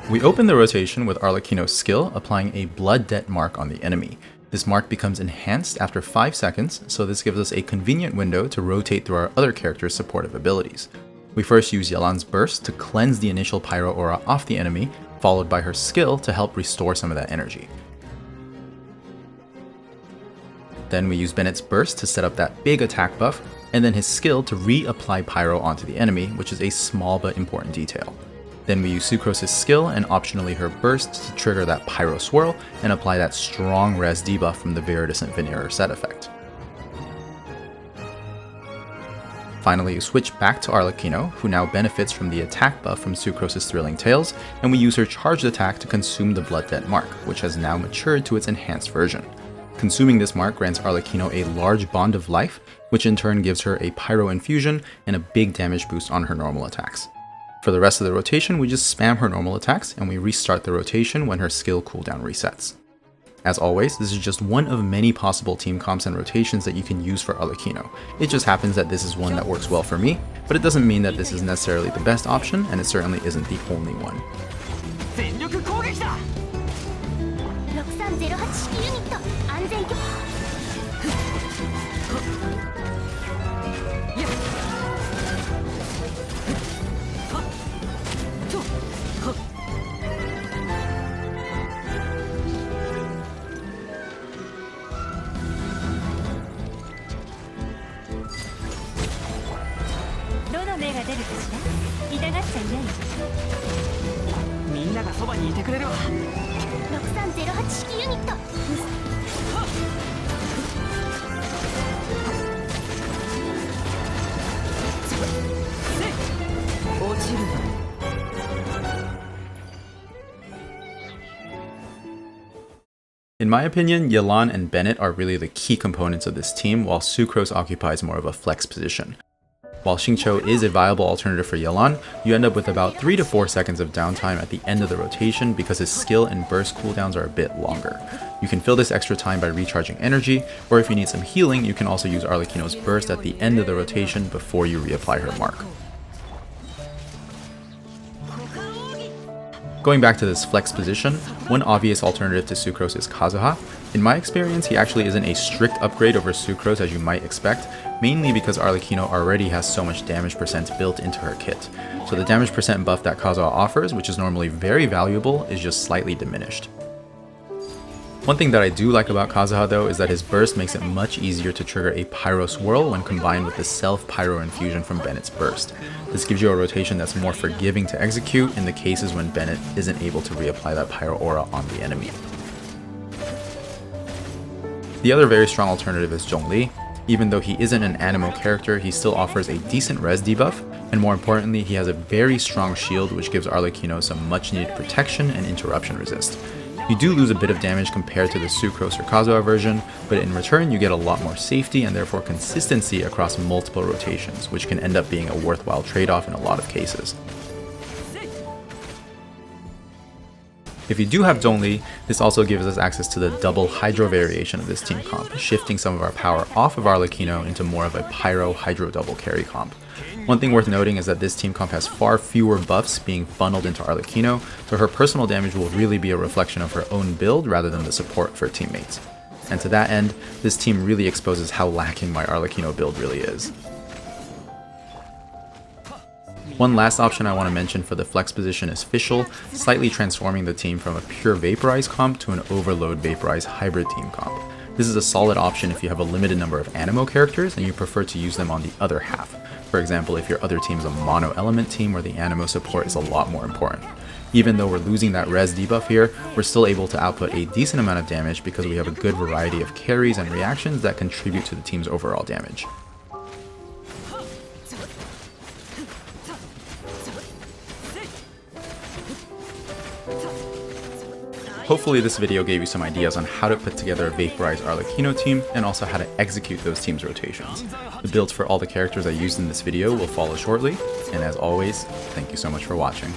We open the rotation with Arlecchino's skill, applying a blood debt mark on the enemy. This mark becomes enhanced after 5 seconds, so this gives us a convenient window to rotate through our other characters' supportive abilities. We first use Yelan's burst to cleanse the initial pyro aura off the enemy, followed by her skill to help restore some of that energy. Then we use Bennett's burst to set up that big attack buff, and then his skill to reapply pyro onto the enemy, which is a small but important detail. Then we use Sucrose's skill and optionally her burst to trigger that pyro swirl and apply that strong res debuff from the Viridescent Veneer set effect. Finally, you switch back to Arlecchino, who now benefits from the attack buff from Sucrose's Thrilling Tales, and we use her charged attack to consume the Blood Debt mark, which has now matured to its enhanced version. Consuming this mark grants Arlecchino a large bond of life, which in turn gives her a pyro infusion and a big damage boost on her normal attacks. For the rest of the rotation, we just spam her normal attacks and we restart the rotation when her skill cooldown resets. As always, this is just one of many possible team comps and rotations that you can use for Arlecchino. It just happens that this is one that works well for me, but it doesn't mean that this is necessarily the best option, and it certainly isn't the only one. In my opinion, Yelan and Bennett are really the key components of this team, while Sucrose occupies more of a flex position. While Xingqiu is a viable alternative for Yelan, you end up with about 3 to 4 seconds of downtime at the end of the rotation because his skill and burst cooldowns are a bit longer. You can fill this extra time by recharging energy, or if you need some healing, you can also use Arlecchino's burst at the end of the rotation before you reapply her mark. Going back to this flex position, one obvious alternative to Sucrose is Kazuha. In my experience, he actually isn't a strict upgrade over Sucrose as you might expect, mainly because Arlecchino already has so much damage percent built into her kit. So the damage percent buff that Kazuha offers, which is normally very valuable, is just slightly diminished. One thing that I do like about Kazuha though is that his burst makes it much easier to trigger a pyro swirl when combined with the self pyro infusion from Bennett's burst. This gives you a rotation that's more forgiving to execute in the cases when Bennett isn't able to reapply that pyro aura on the enemy. The other very strong alternative is Zhongli. Even though he isn't an animo character, he still offers a decent res debuff, and more importantly, he has a very strong shield which gives Arlecchino some much needed protection and interruption resist. You do lose a bit of damage compared to the Sucrose or Kazuha version, but in return you get a lot more safety and therefore consistency across multiple rotations, which can end up being a worthwhile trade-off in a lot of cases. If you do have Zhongli, this also gives us access to the double Hydro variation of this team comp, shifting some of our power off of Arlecchino into more of a Pyro Hydro double carry comp. One thing worth noting is that this team comp has far fewer buffs being funneled into Arlecchino, so her personal damage will really be a reflection of her own build rather than the support of her teammates. And to that end, this team really exposes how lacking my Arlecchino build really is. One last option I want to mention for the flex position is Fischl, slightly transforming the team from a pure Vaporize comp to an Overload Vaporize hybrid team comp. This is a solid option if you have a limited number of animo characters and you prefer to use them on the other half. For example, if your other team is a mono element team where the animo support is a lot more important. Even though we're losing that res debuff here, we're still able to output a decent amount of damage because we have a good variety of carries and reactions that contribute to the team's overall damage. Hopefully this video gave you some ideas on how to put together a Vaporize Arlecchino team and also how to execute those team's rotations. The builds for all the characters I used in this video will follow shortly, and as always, thank you so much for watching.